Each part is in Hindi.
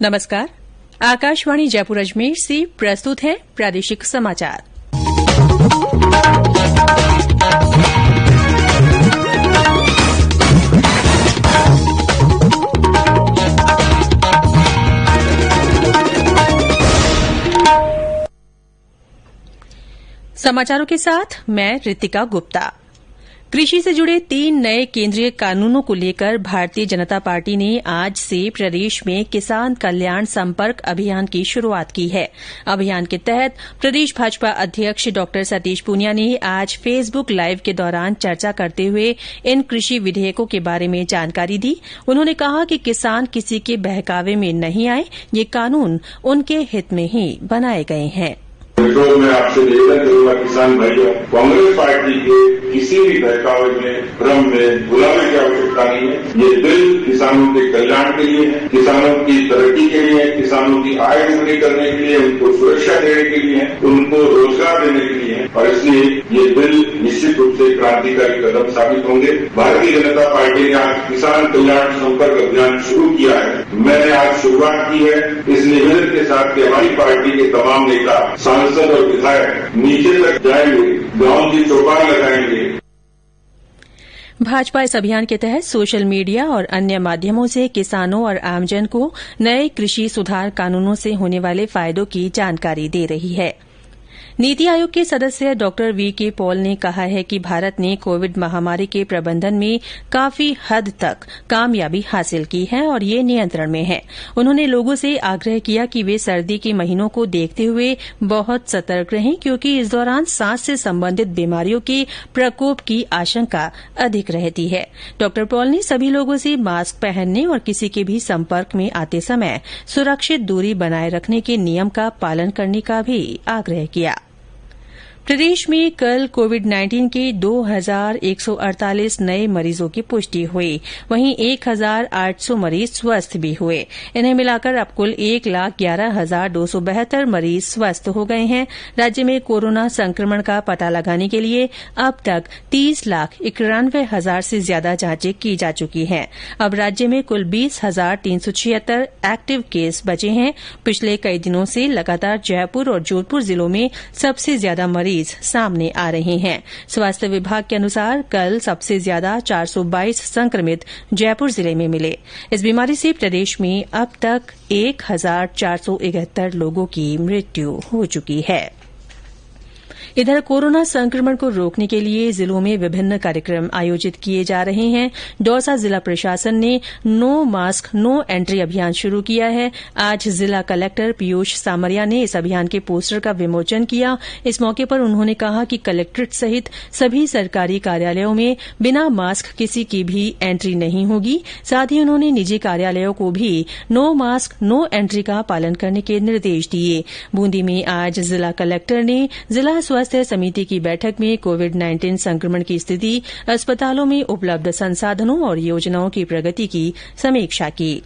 नमस्कार। आकाशवाणी जयपुर अजमेर से प्रस्तुत है प्रादेशिक समाचार। समाचारों के साथ मैं रितिका गुप्ता। कृषि से जुड़े 3 नए केंद्रीय कानूनों को लेकर भारतीय जनता पार्टी ने आज से प्रदेश में किसान कल्याण संपर्क अभियान की शुरूआत की है। अभियान के तहत प्रदेश भाजपा अध्यक्ष डॉ सतीश पूनिया ने आज फेसबुक लाइव के दौरान चर्चा करते हुए इन कृषि विधेयकों के बारे में जानकारी दी। उन्होंने कहा कि किसान किसी के बहकावे में नहीं आए, ये कानून उनके हित में ही बनाए गए हैं। मैं आपसे निवेदन करूंगा किसान भाइयों, कांग्रेस पार्टी के किसी भी बहकावे में, भ्रम में बुलाने की आवश्यकता नहीं है। ये बिल किसानों के कल्याण के लिए है, किसानों की तरक्की के लिए है, किसानों की आय दुगनी करने के लिए, उनको सुरक्षा देने के लिए है, उनको रोजगार देने के लिए है और इसलिए ये बिल निश्चित रूप से क्रांतिकारी कदम साबित होंगे। भारतीय जनता पार्टी ने आज किसान कल्याण संपर्क अभियान शुरू किया है। मैंने आज शुरुआत की है इस निवेदन के साथ कि हमारी पार्टी के तमाम नेता, सांसद और विधायक नीचे तक जाएंगे, गांव की चौपाल लगाएंगे। भाजपा इस अभियान के तहत सोशल मीडिया और अन्य माध्यमों से किसानों और आमजन को नए कृषि सुधार कानूनों से होने वाले फायदों की जानकारी दे रही है। नीति आयोग के सदस्य डॉ वीके पॉल ने कहा है कि भारत ने कोविड महामारी के प्रबंधन में काफी हद तक कामयाबी हासिल की है और ये नियंत्रण में है। उन्होंने लोगों से आग्रह किया कि वे सर्दी के महीनों को देखते हुए बहुत सतर्क रहें, क्योंकि इस दौरान सांस से संबंधित बीमारियों के प्रकोप की आशंका अधिक रहती है। डॉ पॉल ने सभी लोगों से मास्क पहनने और किसी के भी संपर्क में आते समय सुरक्षित दूरी बनाए रखने के नियम का पालन करने का भी आग्रह किया। प्रदेश में कल कोविड-19 के 2148 नए मरीजों की पुष्टि हुई। वहीं 1800 मरीज स्वस्थ भी हुए। इन्हें मिलाकर अब कुल 1,11,272 मरीज स्वस्थ हो गए हैं। राज्य में कोरोना संक्रमण का पता लगाने के लिए अब तक 30,91,000 से ज्यादा जांचें की जा चुकी हैं। अब राज्य में कुल 20,376 एक्टिव केस बचे हैं। पिछले कई दिनों से लगातार जयपुर और जोधपुर जिलों में सबसे ज्यादा मरीज सामने आ रहे हैं। स्वास्थ्य विभाग के अनुसार कल सबसे ज्यादा 422 संक्रमित जयपुर जिले में मिले। इस बीमारी से प्रदेश में अब तक 1,471 लोगों की मृत्यु हो चुकी है। इधर कोरोना संक्रमण को रोकने के लिए जिलों में विभिन्न कार्यक्रम आयोजित किए जा रहे हैं। दौसा जिला प्रशासन ने नो मास्क नो एंट्री अभियान शुरू किया है। आज जिला कलेक्टर पीयूष सामरिया ने इस अभियान के पोस्टर का विमोचन किया। इस मौके पर उन्होंने कहा कि कलेक्ट्रेट सहित सभी सरकारी कार्यालयों में बिना मास्क किसी की भी एंट्री नहीं होगी। साथ ही उन्होंने निजी कार्यालयों को भी नो मास्क नो एंट्री का पालन करने के निर्देश दिए। बूंदी में आज जिला कलेक्टर ने जिला स्वास्थ्य समिति की बैठक में कोविड-19 संक्रमण की स्थिति, अस्पतालों में उपलब्ध संसाधनों और योजनाओं की प्रगति की समीक्षा की।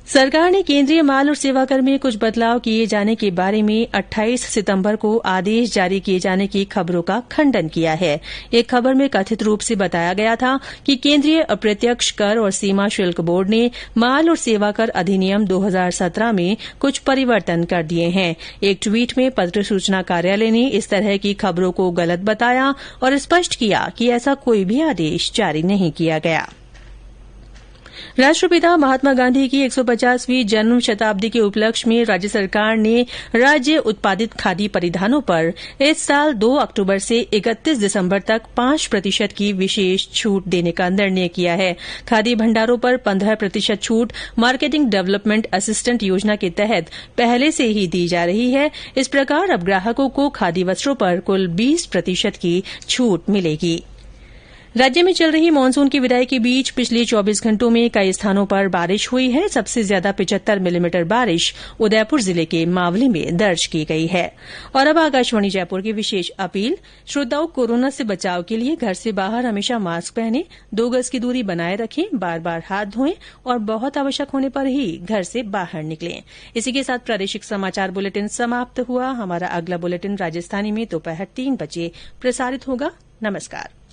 सरकार ने केंद्रीय माल और सेवा कर में कुछ बदलाव किए जाने के बारे में 28 सितंबर को आदेश जारी किए जाने की खबरों का खंडन किया है। एक खबर में कथित रूप से बताया गया था कि केंद्रीय अप्रत्यक्ष कर और सीमा शुल्क बोर्ड ने माल और सेवा कर अधिनियम 2017 में कुछ परिवर्तन कर दिए हैं। एक ट्वीट में पत्र सूचना कार्यालय ने इस तरह की खबरों को गलत बताया और स्पष्ट किया कि ऐसा कोई भी आदेश जारी नहीं किया गया। राष्ट्रपिता महात्मा गांधी की 150वीं जन्म शताब्दी के उपलक्ष्य में राज्य सरकार ने राज्य उत्पादित खादी परिधानों पर इस साल 2 अक्टूबर से 31 दिसंबर तक 5% की विशेष छूट देने का निर्णय किया है। खादी भंडारों पर 15% छूट मार्केटिंग डेवलपमेंट असिस्टेंट योजना के तहत पहले से ही दी जा रही है। इस प्रकार अब ग्राहकों को खादी वस्त्रों पर कुल 20% की छूट मिलेगी। राज्य में चल रही मानसून की विदाई के बीच पिछले 24 घंटों में कई स्थानों पर बारिश हुई है। सबसे ज्यादा 75 मिलीमीटर बारिश उदयपुर जिले के मावली में दर्ज की गई है। और अब आकाशवाणी जयपुर की विशेष अपील। श्रोताओं, कोरोना से बचाव के लिए घर से बाहर हमेशा मास्क पहनें, 2 गज की दूरी बनाए रखें, बार बार हाथ धोएं और बहुत आवश्यक होने पर ही घर से बाहर निकलें। इसी के साथ प्रादेशिक समाचार बुलेटिन समाप्त हुआ। हमारा अगला बुलेटिन राजस्थानी में दोपहर 3 बजे प्रसारित होगा। नमस्कार।